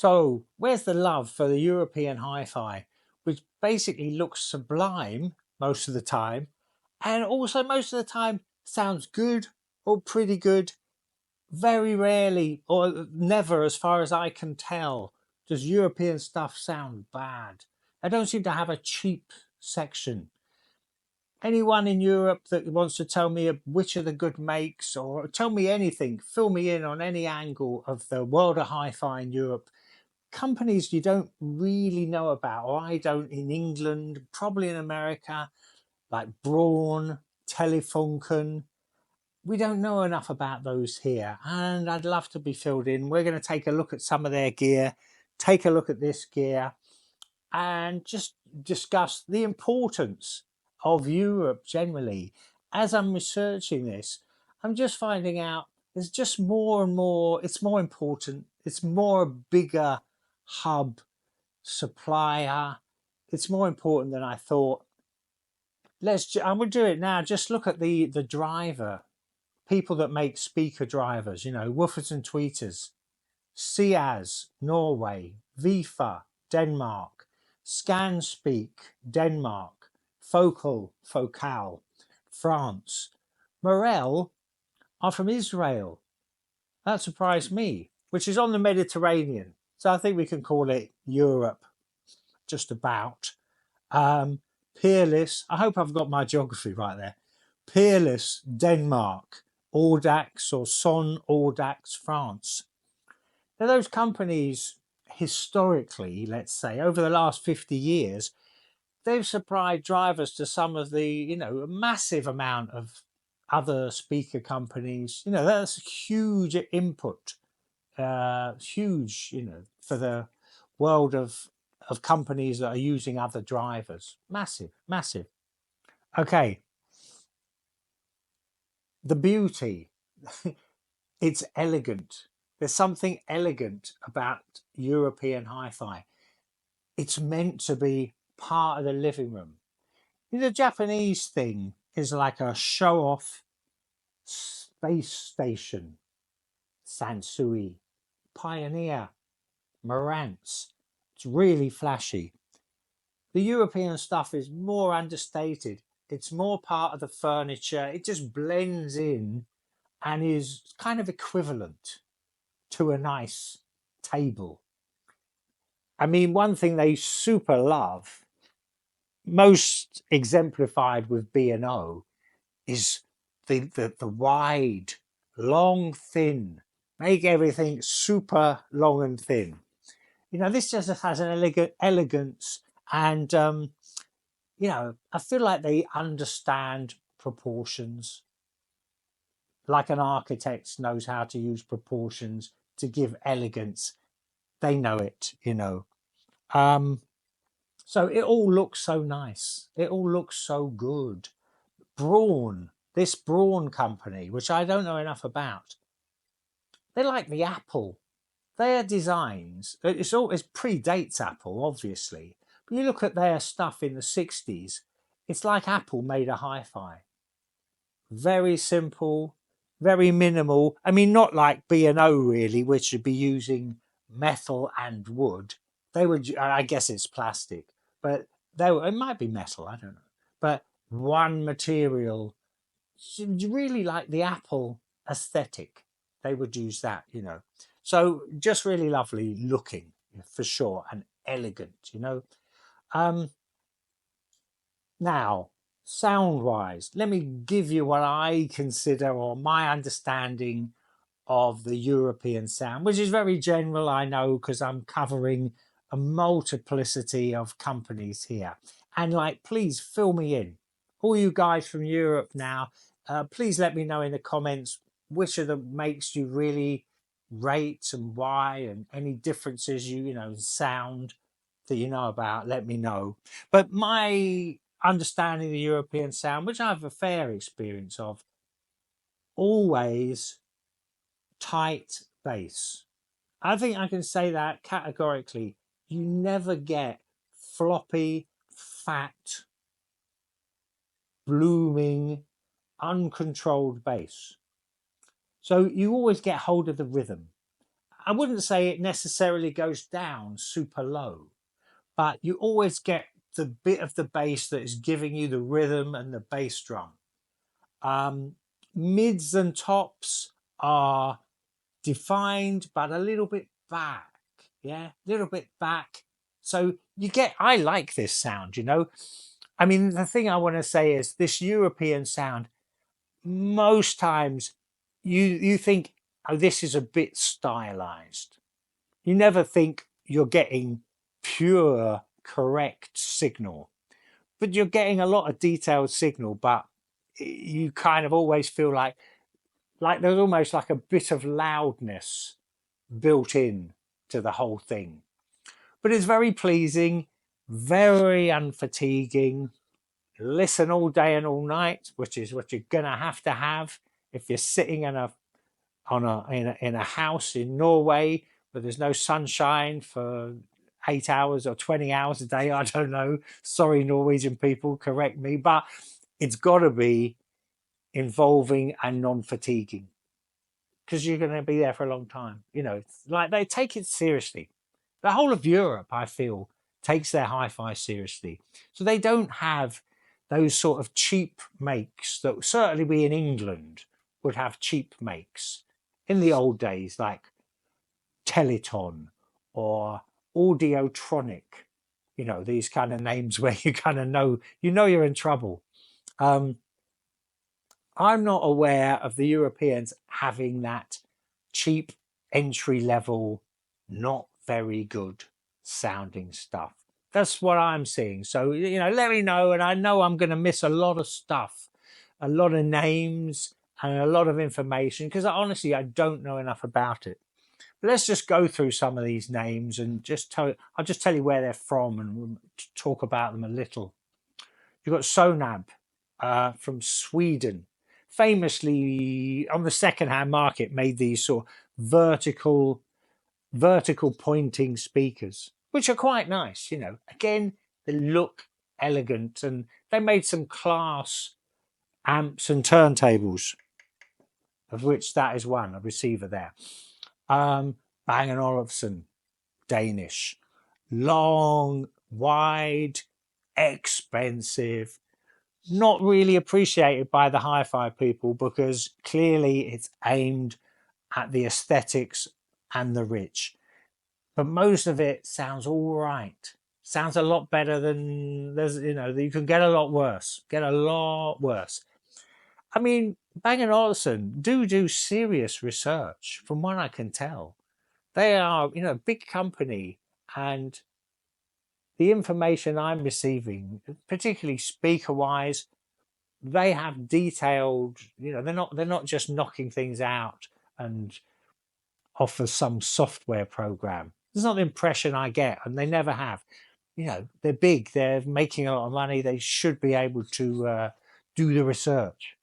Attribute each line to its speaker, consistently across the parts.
Speaker 1: So, where's the love for the European hi-fi, which basically looks sublime most of the time, and also most of the time sounds good or pretty good? Very rarely, or never, as far as I can tell, does European stuff sound bad. I don't seem to have a cheap section. Anyone in Europe that wants to tell me which are the good makes or tell me anything, fill me in on any angle of the world of hi-fi in Europe. Companies you don't really know about, or I don't in England, probably in America, like Braun, Telefunken. We don't know enough about those here, and I'd love to be filled in. We're going to take a look at some of their gear, take a look at this gear, and just discuss the importance of Europe generally. As I'm researching this, I'm just finding out there's just more and more, it's more important, it's more a bigger hub supplier. It's more important than I thought. I'm gonna do it now. Just look at the driver, people that make speaker drivers. Woofers and tweeters. Siaz, Norway. Vifa, Denmark. Scanspeak, Denmark. Focal, France. Morel are from Israel. That surprised me, which is on the Mediterranean. So I think we can call it Europe, just about. Um, Peerless, I hope I've got my geography right there. Peerless, Denmark. Audax or Son Audax, France. Now, those companies, historically, let's say, over the last 50 years, they've supplied drivers to some of the, a massive amount of other speaker companies. That's a huge input, huge, for the world of companies that are using other drivers. Massive, massive. Okay, the beauty. It's elegant. There's something elegant about European hi-fi. It's meant to be part of the living room. The Japanese thing is like a show-off space station. Sansui, Pioneer, Marantz. It's really flashy. The European stuff is more understated. It's more part of the furniture. It just blends in and is kind of equivalent to a nice table. I mean, one thing they super love, most exemplified with B&O, is the wide, long, thin. Make everything super long and thin. This just has an elegance, and I feel like they understand proportions, like an architect knows how to use proportions to give elegance. They know it. Um, so it all looks so nice. It all looks so good. This Braun company, which I don't know enough about, they're like the Apple. Their designs, it predates Apple, obviously. But you look at their stuff in the 60s, it's like Apple made a hi-fi. Very simple, very minimal. I mean, not like B&O really, which would be using metal and wood. I guess it's plastic, but it might be metal, I don't know. But one material, really like the Apple aesthetic. They would use that. So just really lovely looking, for sure, and elegant. Um, Now, sound wise, let me give you what I consider or my understanding of the European sound, which is very general, I know, because I'm covering a multiplicity of companies here. And please fill me in. All you guys from Europe now, please let me know in the comments which of them makes you really rate and why, and any differences in sound that you know about, let me know. But my understanding of the European sound, which I have a fair experience of, always tight bass. I think I can say that categorically. You never get floppy, fat, blooming, uncontrolled bass. So you always get hold of the rhythm. I wouldn't say it necessarily goes down super low, but you always get the bit of the bass that is giving you the rhythm and the bass drum. Um, Mids and tops are defined, but a little bit back. Yeah, a little bit back. So you get, I like this sound, you know. I mean, the thing I want to say is this European sound, most times you think, oh, this is a bit stylized. You never think you're getting pure, correct signal, but you're getting a lot of detailed signal, but you kind of always feel like there's almost like a bit of loudness built in to the whole thing. But it's very pleasing, very unfatiguing. Listen all day and all night, which is what you're gonna have to have if you're sitting in a house in Norway where there's no sunshine for 8 hours or 20 hours a day. I don't know. Sorry, Norwegian people, correct me, but it's got to be involving and non-fatiguing because you're going to be there for a long time. You know, like they take it seriously. The whole of Europe, I feel, takes their hi-fi seriously. So they don't have those sort of cheap makes that certainly we in England would have cheap makes in the old days, like Teleton or Audiotronic. You know, these kind of names where you kind of know, you're in trouble. Um, I'm not aware of the Europeans having that cheap entry level, not very good sounding stuff. That's what I'm seeing. So, let me know. And I know I'm going to miss a lot of stuff, a lot of names and a lot of information because honestly, I don't know enough about it. But let's just go through some of these names and I'll just tell you where they're from and we'll talk about them a little. You've got Sonab from Sweden, famously on the second-hand market made these sort of vertical pointing speakers, which are quite nice. Again, they look elegant and they made some class amps and turntables, of which that is one, a receiver there. Bang & Olufsen, Danish, long, wide, expensive, not really appreciated by the hi-fi people because clearly it's aimed at the aesthetics and the rich. But most of it sounds all right. Sounds a lot better than you can get a lot worse. Get a lot worse. I mean, Bang & Olufsen do serious research from what I can tell. They are, a big company and the information I'm receiving, particularly speaker wise, they have detailed, they're not just knocking things out and off of some software program. It's not the impression I get, and they never have. They're big, they're making a lot of money, they should be able to do the research.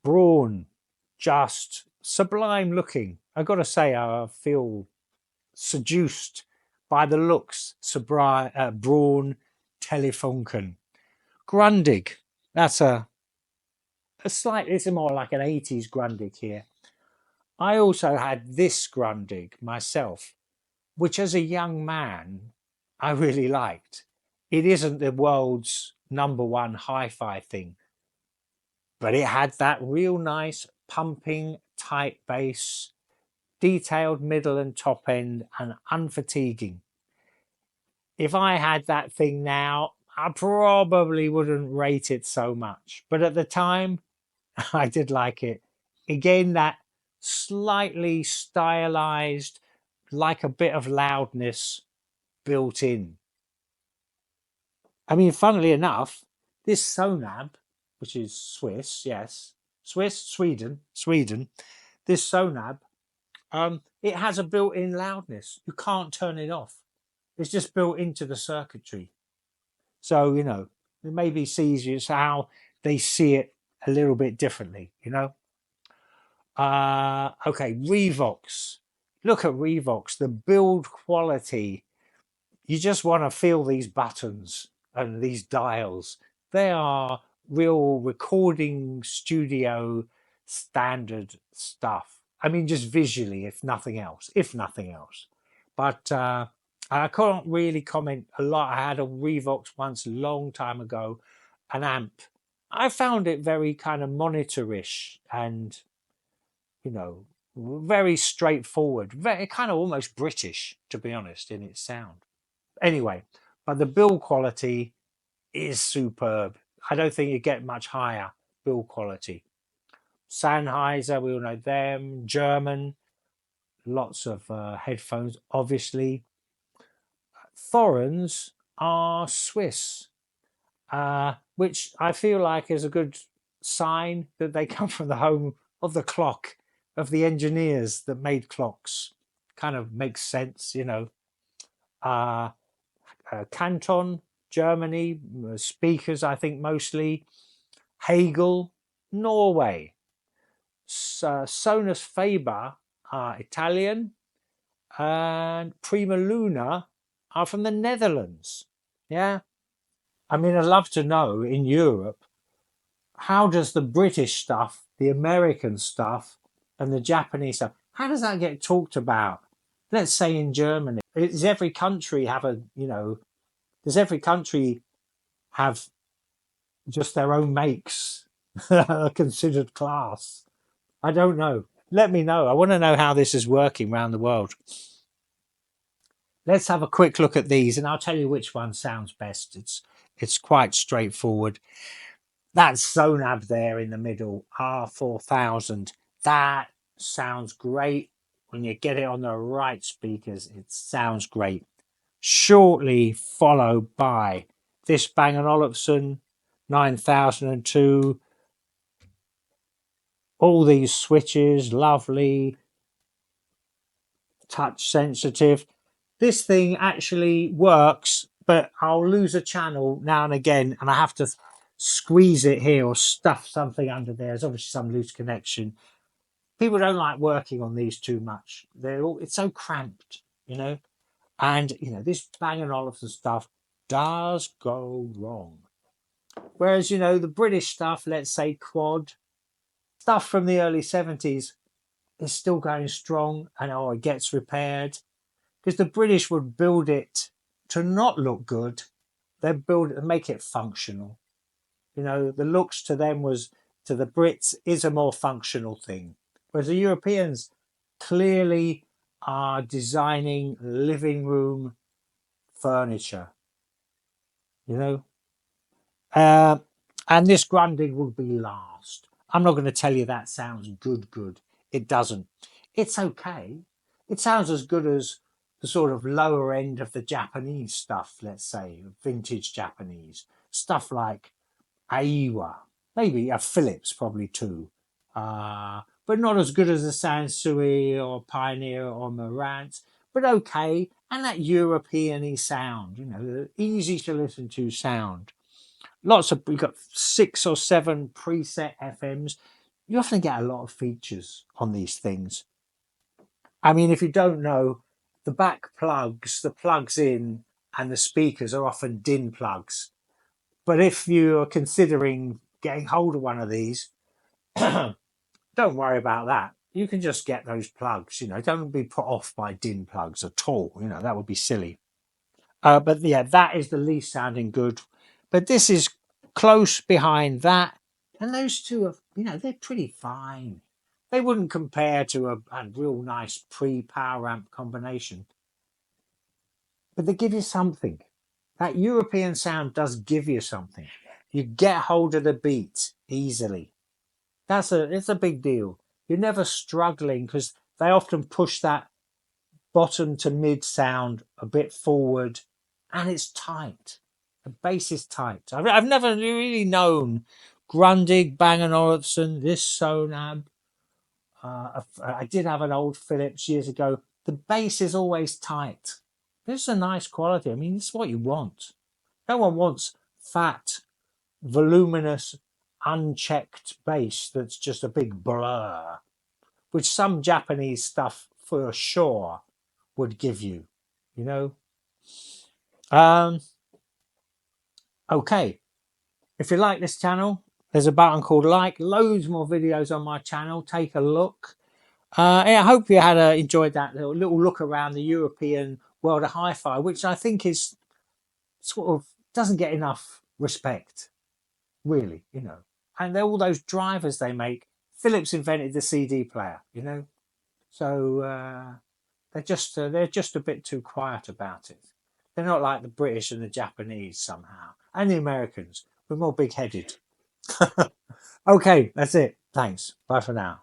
Speaker 1: Braun, just sublime looking. I've got to say, I feel seduced by the looks. Braun Telefunken. Grundig, that's a slight, it's more like an 80s Grundig here. I also had this Grundig myself, which as a young man, I really liked. It isn't the world's #1 hi-fi thing, but it had that real nice pumping tight bass, detailed middle and top end, and unfatiguing. If I had that thing now, I probably wouldn't rate it so much. But at the time, I did like it. Again, that slightly stylized, like a bit of loudness built in. I mean, funnily enough, this Sonab, which is Swiss, yes, Sweden, this Sonab, it has a built-in loudness. You can't turn it off. It's just built into the circuitry. So, it maybe sees you how they see it a little bit differently, Okay, Revox. Look at Revox, the build quality. You just want to feel these buttons and these dials. They are real recording studio standard stuff. I mean, just visually, if nothing else, But I can't really comment a lot. I had a Revox once a long time ago, an amp. I found it very kind of monitorish and, you know, very straightforward, very kind of almost British, to be honest, in its sound. Anyway, but the build quality is superb. I don't think you get much higher build quality. Sennheiser, we all know them. German, lots of headphones, obviously. Thorens are Swiss, which I feel like is a good sign that they come from the home of the clock, of the engineers that made clocks. Kind of makes sense, you know. Uh, Canton, Germany, speakers, I think mostly. Hegel, Norway. Sonus Faber are Italian, and Prima Luna are from the Netherlands. Yeah. I mean, I'd love to know in Europe, how does the British stuff, the American stuff, and the Japanese stuff, how does that get talked about? Let's say in Germany. Does every country have a, you know, does every country have just their own makes that are considered class? I don't know. Let me know. I want to know how this is working around the world. Let's have a quick look at these and I'll tell you which one sounds best. It's quite straightforward. That Sonab there in the middle, R4000, that sounds great. When you get it on the right speakers, it sounds great. Shortly followed by this Bang& Olufsen 9002. All these switches, lovely, touch sensitive. This thing actually works, but I'll lose a channel now and again and I have to squeeze it here or stuff something under there. There's obviously some loose connection. People don't like working on these too much. It's so cramped, you know. And you know, this Bang& Olufsen stuff does go wrong. Whereas, you know, the British stuff, let's say quad stuff from the early 70s, is still going strong and it gets repaired. Because the British would build it to not look good. They'd build it and make it functional. You know, the looks to them was, to the Brits, is a more functional thing. Whereas the Europeans clearly are designing living room furniture, you know. Uh, and this Grundig will be last. I'm not going to tell you that sounds good. It doesn't. It's okay. It sounds as good as the sort of lower end of the Japanese stuff, let's say, vintage Japanese. Stuff like Aiwa, maybe a Philips probably too, but not as good as the Sansui or Pioneer or Marantz, but okay. And that European-y sound, you know, the easy to listen to sound. We've got 6 or 7 preset FMs. You often get a lot of features on these things. I mean, if you don't know, the back plugs, the plugs in, and the speakers are often DIN plugs. But if you're considering getting hold of one of these, don't worry about that. You can just get those plugs, you know, don't be put off by DIN plugs at all. You know, that would be silly. But yeah, that is the least sounding good. But this is close behind that. And those two are, you know, they're pretty fine. They wouldn't compare to a real nice pre-power amp combination. But they give you something. That European sound does give you something. You get hold of the beat easily. It's a big deal. You're never struggling because they often push that bottom to mid sound a bit forward and it's tight. The bass is tight. I've never really known Grundig, Bang& Olufsen, this Sonab. I did have an old Philips years ago. The bass is always tight. This is a nice quality. I mean, this is what you want. No one wants fat, voluminous, unchecked bass that's just a big blur, which some Japanese stuff for sure would give you, you know. Okay, if you like this channel, there's a button called like. Loads more videos on my channel. Take a look. Yeah, I hope you had enjoyed that little look around the European world of hi-fi, which I think is sort of doesn't get enough respect, really. And all those drivers they make. Philips invented the CD player. So they're just a bit too quiet about it. They're not like the British and the Japanese somehow, and the Americans. We're more big-headed. Okay, that's it. Thanks. Bye for now.